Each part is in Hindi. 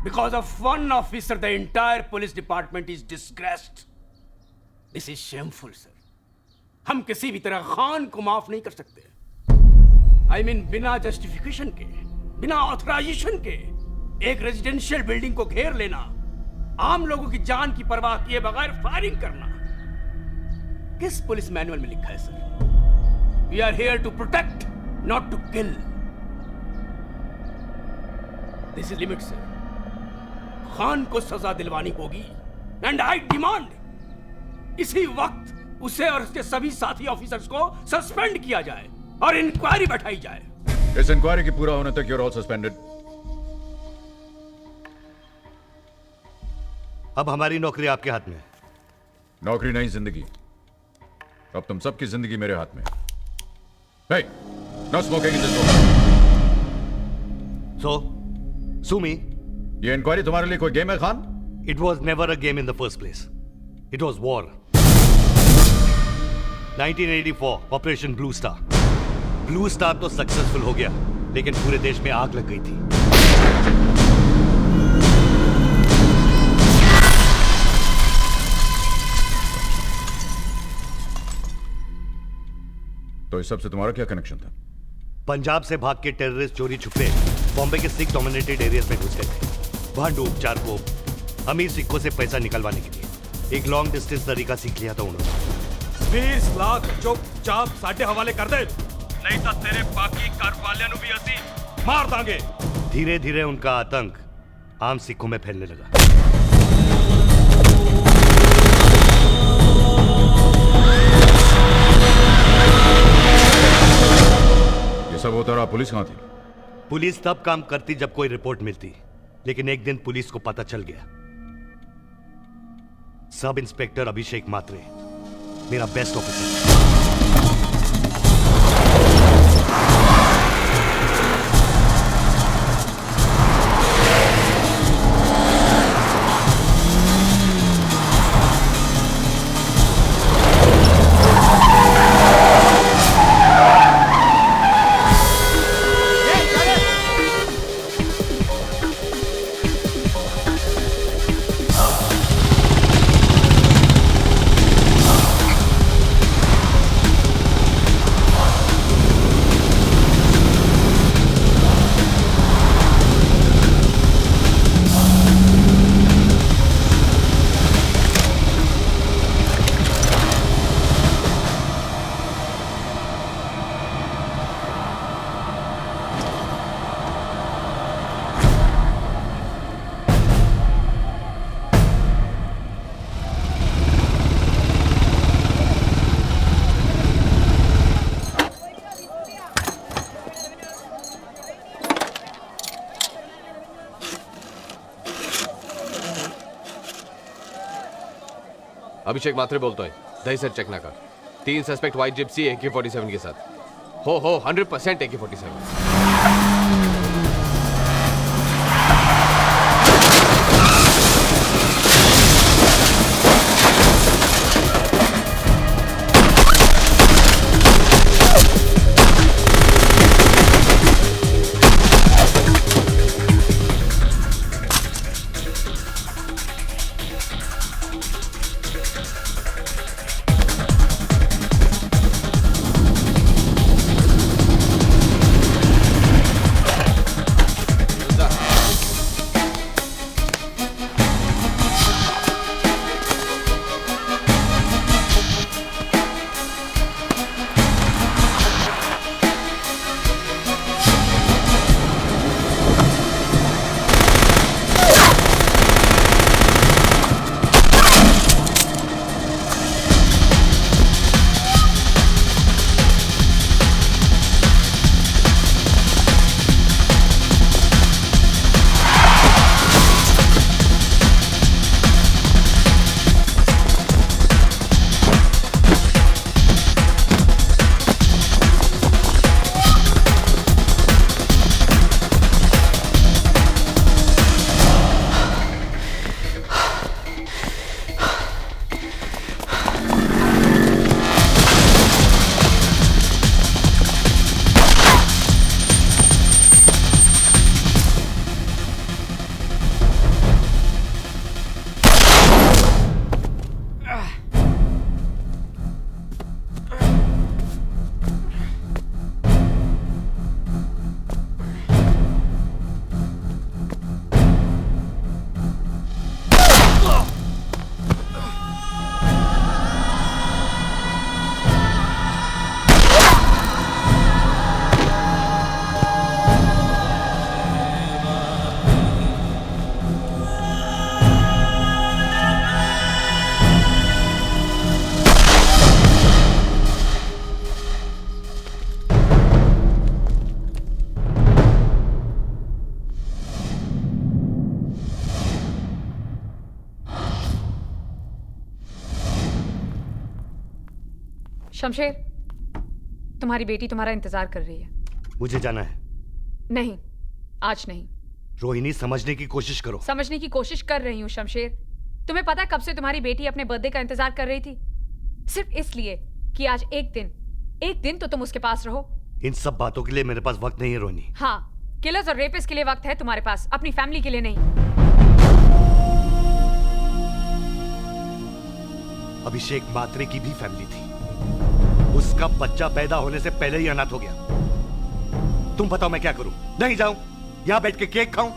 Because of one officer, the entire police department is disgraced. This is shameful, sir. हम किसी भी तरह खान को माफ नहीं कर सकते। I mean, बिना जस्टिफिकेशन के, बिना ऑथराइजेशन के एक रेजिडेंशियल बिल्डिंग को घेर लेना, आम लोगों की जान की परवाह किए बगैर फायरिंग करना, किस पुलिस मैनुअल में लिखा है sir? We are here to protect, not to kill. This is limit, sir. Khan को सजा दिलवानी होगी एंड आई डिमांड इसी वक्त उसे और उसके सभी साथी ऑफिसर्स को सस्पेंड किया जाए और इंक्वायरी बैठाई जाए। इस इंक्वायरी की पूरा होने तक यूर ऑल सस्पेंडेड। अब हमारी नौकरी आपके हाथ में है। नौकरी नहीं, जिंदगी। अब तुम सबकी जिंदगी मेरे हाथ में। Hey, no smoking in this room. So, sue me. ये इंक्वायरी तुम्हारे लिए कोई गेम है Khan? It was never a game in the first place. It was war. 1984, Operation Blue Star. Blue Star तो सक्सेसफुल हो गया, लेकिन पूरे देश में आग लग गई थी। तो इस सब से तुम्हारा क्या कनेक्शन था? पंजाब से भाग के टेररिस्ट चोरी छुपे बॉम्बे के सिख डोमिनेटेड एरियाज में घुस गए थे। वहां डूब चार को अमीर सिखों से पैसा निकलवाने के लिए एक लॉन्ग डिस्टेंस तरीका सीख लिया था उन्होंने। 20 लाख चुपचाप साडे हवाले कर दे, नहीं तो तेरे बाकी घर वालियां नु भी असी मार दांगे। धीरे धीरे उनका आतंक आम सिखों में फैलने लगा। ये सब होता रहा, पुलिस कहां थी? पुलिस तब काम करती जब कोई रिपोर्ट मिलती, लेकिन एक दिन पुलिस को पता चल गया। सब इंस्पेक्टर अभिषेक मात्रे, मेरा बेस्ट ऑफिसर, अभिषेक मात्रे बोलता है, दही सर चेक ना कर। 3 सस्पेक्ट व्हाइट जिप्सी AK-47 के साथ। हो 100% AK-47। शमशेर, तुम्हारी बेटी तुम्हारा इंतजार कर रही है। मुझे जाना है। नहीं, आज नहीं। रोहिणी, समझने की कोशिश करो। समझने की कोशिश कर रही हूँ शमशेर। तुम्हें पता कब से तुम्हारी बेटी अपने बर्थडे का इंतजार कर रही थी? सिर्फ इसलिए कि आज एक दिन तो तुम उसके पास रहो। इन सब बातों के लिए मेरे पास वक्त नहीं है रोहिणी। हाँ, किलर्स और रेपिस्ट के लिए वक्त है तुम्हारे पास, अपनी फैमिली के लिए नहीं। अभिषेक मात्रे की भी फैमिली थी। उसका बच्चा पैदा होने से पहले ही अनाथ हो गया। तुम बताओ मैं क्या करूं? नहीं जाऊं? यहां बैठ के केक खाऊं?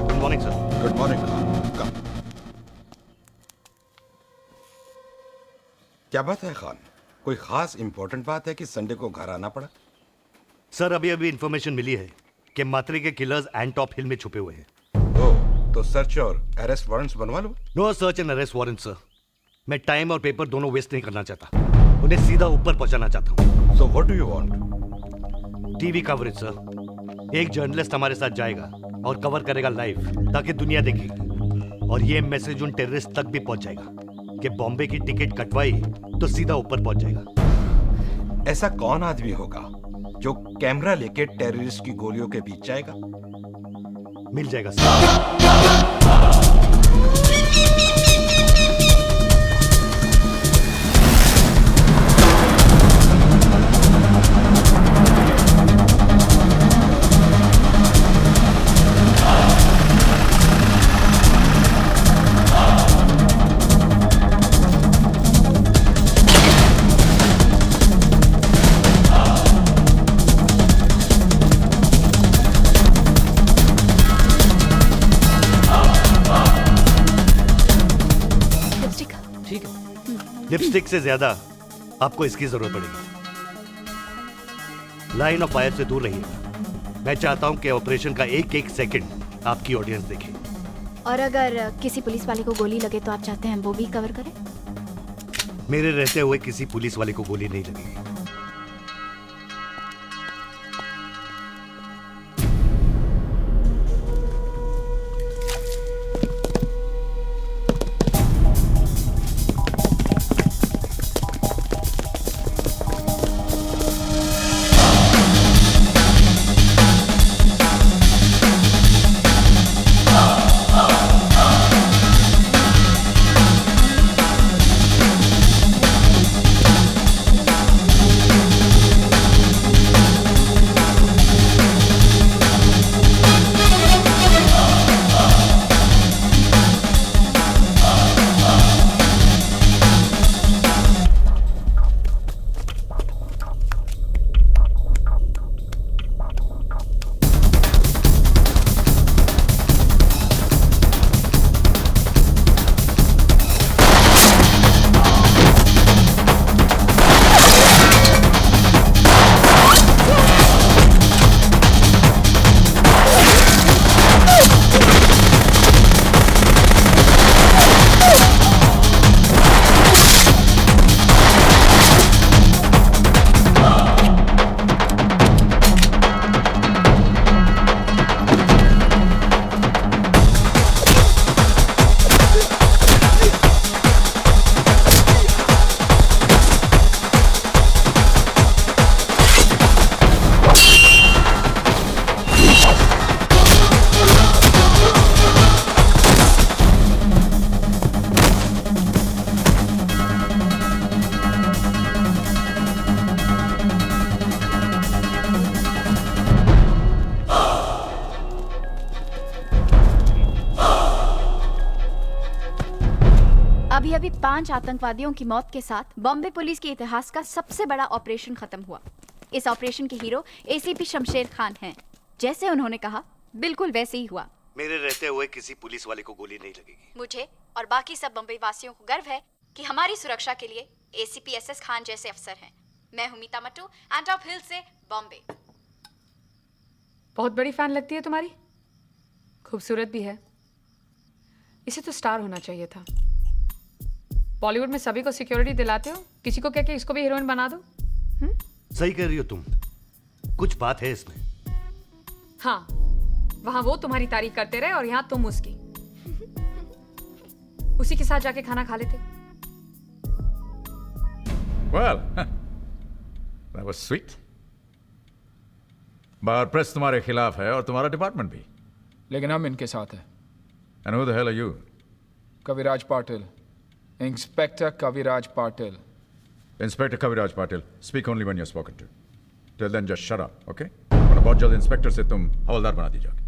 Good morning sir. Good morning. Come. क्या बात है खान? कोई खास इंपॉर्टेंट बात है कि संडे को घर आना पड़ा? सर, अभी इंफॉर्मेशन मिली है कि मात्रे के किलर्स एंटॉप हिल में छुपे हुए हैं। ओह, तो सर्च और अरेस्ट वारंट्स बनवा लो। No search and arrest warrant sir. मैं टाइम और पेपर दोनों वेस्ट नहीं करना चाहता। उन्हें सीधा ऊपर पहुंचाना चाहता हूं। So what do you want? TV coverage sir. एक जर्नलिस्ट हमारे साथ जाएगा और कवर करेगा लाइव, ताकि दुनिया देखेगी। और ये मैसेज उन टेररिस्ट तक भी पहुंच जाएगा कि बॉम्बे की टिकट कटवाई तो सीधा ऊपर पहुंच जाएगा। ऐसा कौन आदमी होगा जो कैमरा लेके टेररिस्ट की गोलियों के बीच जाएगा? मिल जाएगा सर। लिपस्टिक से ज्यादा आपको इसकी जरूरत पड़ेगी। लाइन ऑफ फायर से दूर रहिएगा। मैं चाहता हूं कि ऑपरेशन का एक एक सेकंड आपकी ऑडियंस देखे। और अगर किसी पुलिस वाले को गोली लगे तो आप चाहते हैं वो भी कवर करें? मेरे रहते हुए किसी पुलिस वाले को गोली नहीं लगेगी। अभी 5 आतंकवादियों की मौत के साथ बॉम्बे पुलिस के इतिहास का सबसे बड़ा ऑपरेशन खत्म हुआ। इस ऑपरेशन के हीरो एसीपी शमशेर खान हैं। जैसे उन्होंने कहा, बिल्कुल वैसे ही हुआ। मेरे रहते हुए किसी पुलिस वाले को गोली नहीं लगेगी। मुझे और बाकी सब बम्बई वासियों को गर्व है कि हमारी सुरक्षा के लिए एसीपी एसएस खान जैसे अफसर हैं। मैं हूं मीता मट्टू, एंटॉप हिल से बॉम्बे। बहुत बड़ी फैन लगती है तुम्हारी, खूबसूरत भी है। इसे तो स्टार होना चाहिए था। बॉलीवुड में सभी को सिक्योरिटी दिलाते हो, किसी को कह के इसको भी हीरोइन बना दो। सही कह रही हो तुम, कुछ बात है इसमें। हाँ, वहां वो तुम्हारी तारीफ करते रहे और यहाँ तुम उसकी। उसी के साथ जाके खाना खा लेते। Well, that was sweet. Bar press तुम्हारे खिलाफ है और तुम्हारा डिपार्टमेंट भी। लेकिन हम इनके साथ हैं। And who the hell are you? Kaviraj Patil, inspector Kaviraj Patil. Inspector Kaviraj Patil. Speak only when you're spoken to. Till then, just shut up, okay? वरना बहुत जल्द इंस्पेक्टर से तुम हवलदार बना दी जाओगे।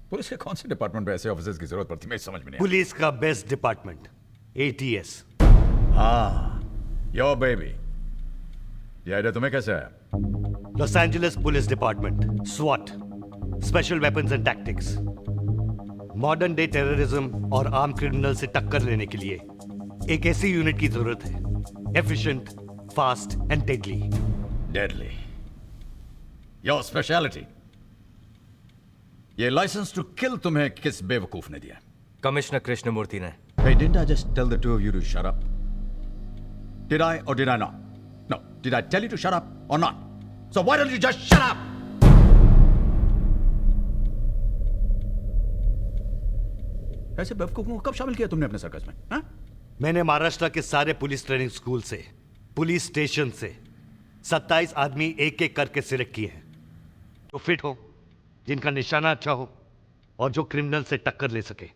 पुलिस के कौन से डिपार्टमेंट में ऐसे ऑफिसर्स की जरूरत पड़ती है, मेरी समझ में नहीं पुलिस का बेस्ट डिपार्टमेंट ATS। हाँ, योर बेबी। ये आइडिया तुम्हें कैसे आया? Los Angeles police department, SWAT, special weapons and tactics. Modern day terrorism और आर्म क्रिमिनल से टक्कर लेने के लिए एक ऐसी यूनिट की जरूरत है, efficient, fast and deadly. Deadly. Your speciality. ये लाइसेंस टू किल तुम्हें किस बेवकूफ ने दिया? कमिश्नर कृष्णमूर्ति ने। Hey, didn't I just tell the two of you to shut up? Did I or did I not? No. Did I tell you to shut up or not? So why don't you just shut up? ऐसे बेवकूफों को कब शामिल किया तुमने अपने सर्कस में? हाँ? मैंने महाराष्ट्र के सारे पुलिस ट्रेनिंग स्कूल से, पुलिस स्टेशन से 27 आदमी एक एक करके सिलेक्ट किए हैं, जो फिट हो, जिनका निशाना अच्छा हो और जो क्रिमिनल से टक्कर ले सके।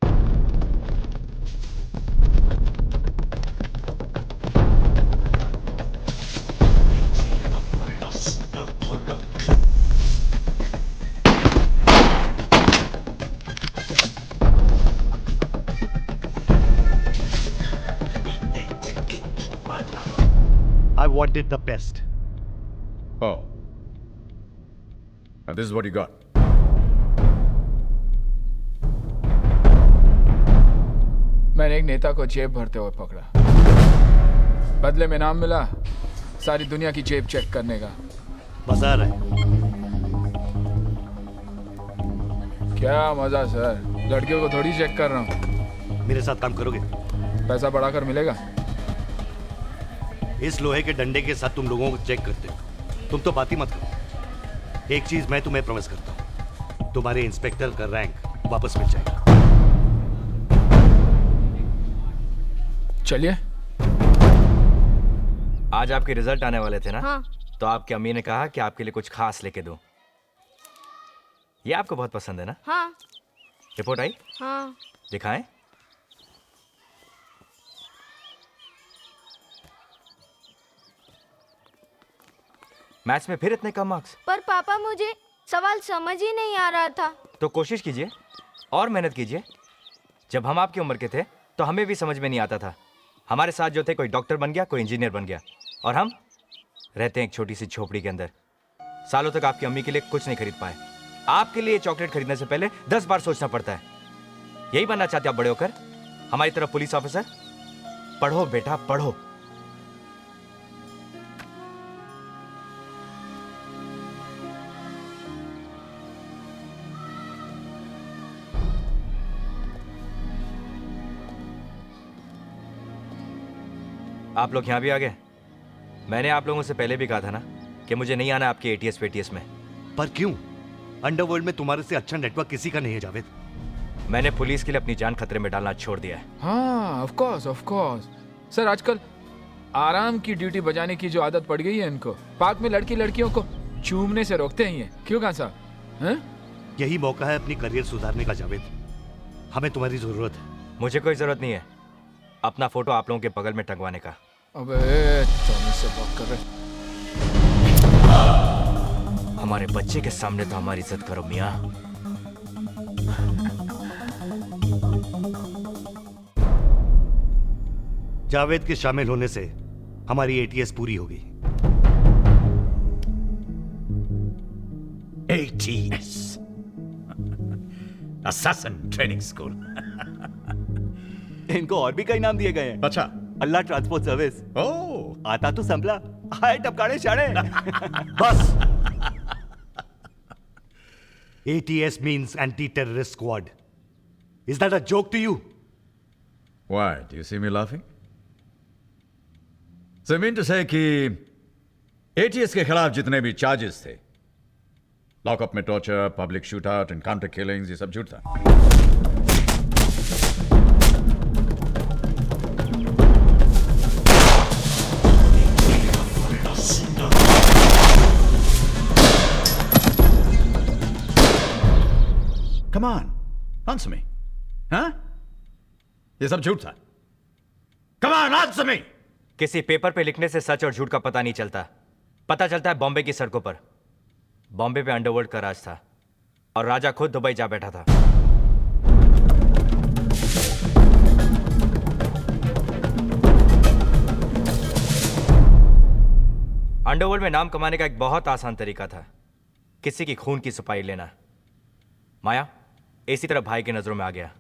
I wanted the best. Oh. And this is what you got. मैंने एक नेता को जेब भरते हुए पकड़ा। बदले में नाम मिला सारी दुनिया की जेब चेक करने का। मजा आ रहा है? क्या मजा सर, लड़कियों को थोड़ी चेक कर रहा हूँ। मेरे साथ काम करोगे? पैसा बढ़ाकर मिलेगा। इस लोहे के डंडे के साथ तुम लोगों को चेक करते हो, तुम तो बात ही मत करो। एक चीज मैं तुम्हें प्रॉमिस करता हूं, तुम्हारे इंस्पेक्टर का रैंक वापस मिल जाएगा। चलिए। आज आपके रिजल्ट आने वाले थे ना? हाँ। तो आपकी अम्मी ने कहा कि आपके लिए कुछ खास लेके दूं। ये आपको बहुत पसंद है ना? हाँ। रिपोर्ट आई? हाँ। दिखाएं। मैथ्स में फिर इतने कम मार्क्स? पर पापा मुझे सवाल समझ ही नहीं आ रहा था। तो कोशिश कीजिए और मेहनत कीजिए। जब हम आपकी उम्र के थे तो हमें भी समझ में नहीं आता था। हमारे साथ जो थे, कोई डॉक्टर बन गया, कोई इंजीनियर बन गया, और हम रहते हैं एक छोटी सी झोपड़ी के अंदर। सालों तक आपकी अम्मी के लिए कुछ नहीं खरीद पाए। आपके लिए चॉकलेट खरीदने से पहले 10 बार सोचना पड़ता है। यही बनना चाहते आप बड़े होकर? हमारी तरफ पुलिस ऑफिसर? पढ़ो बेटा पढ़ो। आप लोग यहाँ भी आ गए। मैंने आप लोगों से पहले भी कहा था ना कि मुझे नहीं आना आपके ATS पेटीएस में। पर क्यों? अंडरवर्ल्ड में तुम्हारे से अच्छा नेटवर्क किसी का नहीं है जावेद। मैंने पुलिस के लिए अपनी जान खतरे में डालना छोड़ दिया है। हाँ, ऑफ कोर्स सर, आजकल आराम की ड्यूटी बजाने की जो आदत पड़ गई है इनको, पार्क में लड़कियों को चूमने से रोकते ही हैं। क्यों खान साहब? यही मौका है अपनी करियर सुधारने का जावेद। हमें तुम्हारी जरूरत है। मुझे कोई जरूरत नहीं है अपना फोटो आप लोगों के बगल में टंगवाने का। अबे टॉमी से बात कर रहे। हमारे बच्चे के सामने तो हमारी इज्जत करो मियां। जावेद के शामिल होने से हमारी ATS पूरी होगी। ATS Assassin Training School। इनको और भी कई नाम दिए गए हैं। अच्छा। अल्लाह ट्रांसपोर्ट सर्विस। ओह, आता तो संभला, हाय टपकाड़े शाड़े। बस। ATS means anti-terrorist squad. Is that a joke to you? Why? Do you see me laughing? So I mean to say कि ATS के खिलाफ जितने भी चार्जेस थे, लॉकअप में torture, public shoot out, encounter killings, ये सब झूठ था। Come on, answer me. हाँ? ये सब झूठ था। Come on, answer me. किसी पेपर पे लिखने से सच और झूठ का पता नहीं चलता। पता चलता है बॉम्बे की सड़कों पर। बॉम्बे पे अंडरवर्ल्ड का राज था और राजा खुद दुबई जा बैठा था। अंडरवर्ल्ड में नाम कमाने का एक बहुत आसान तरीका था, किसी की खून की सफाई लेना। माया इसी तरह भाई की नजरों में आ गया।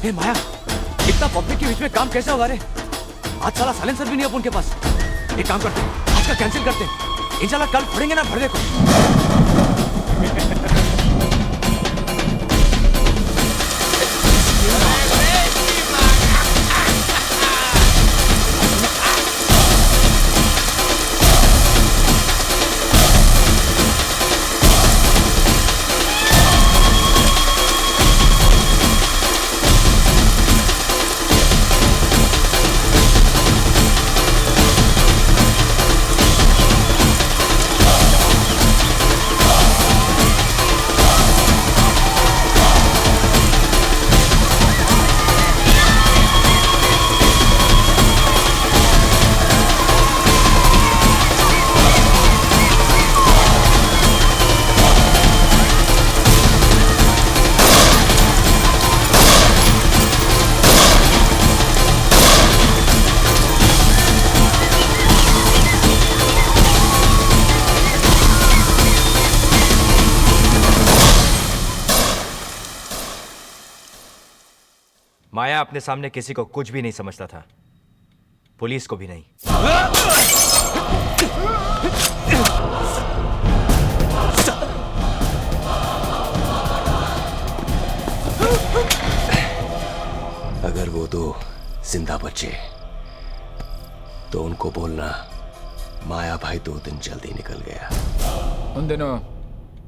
हे माया, इतना पब्लिक के बीच में काम कैसे होगा रे? आज साला साइलेंसर भी नहीं है उनके पास। एक काम करते हैं, आज का कैंसिल करते हैं। इंशाल्लाह कल पढ़ेंगे ना भरदे को। माया अपने सामने किसी को कुछ भी नहीं समझता था, पुलिस को भी नहीं। अगर वो दो जिंदा बचे तो उनको बोलना माया भाई 2 दिन जल्दी निकल गया। उन दिनों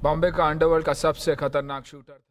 बॉम्बे का अंडरवर्ल्ड का सबसे खतरनाक शूटर था।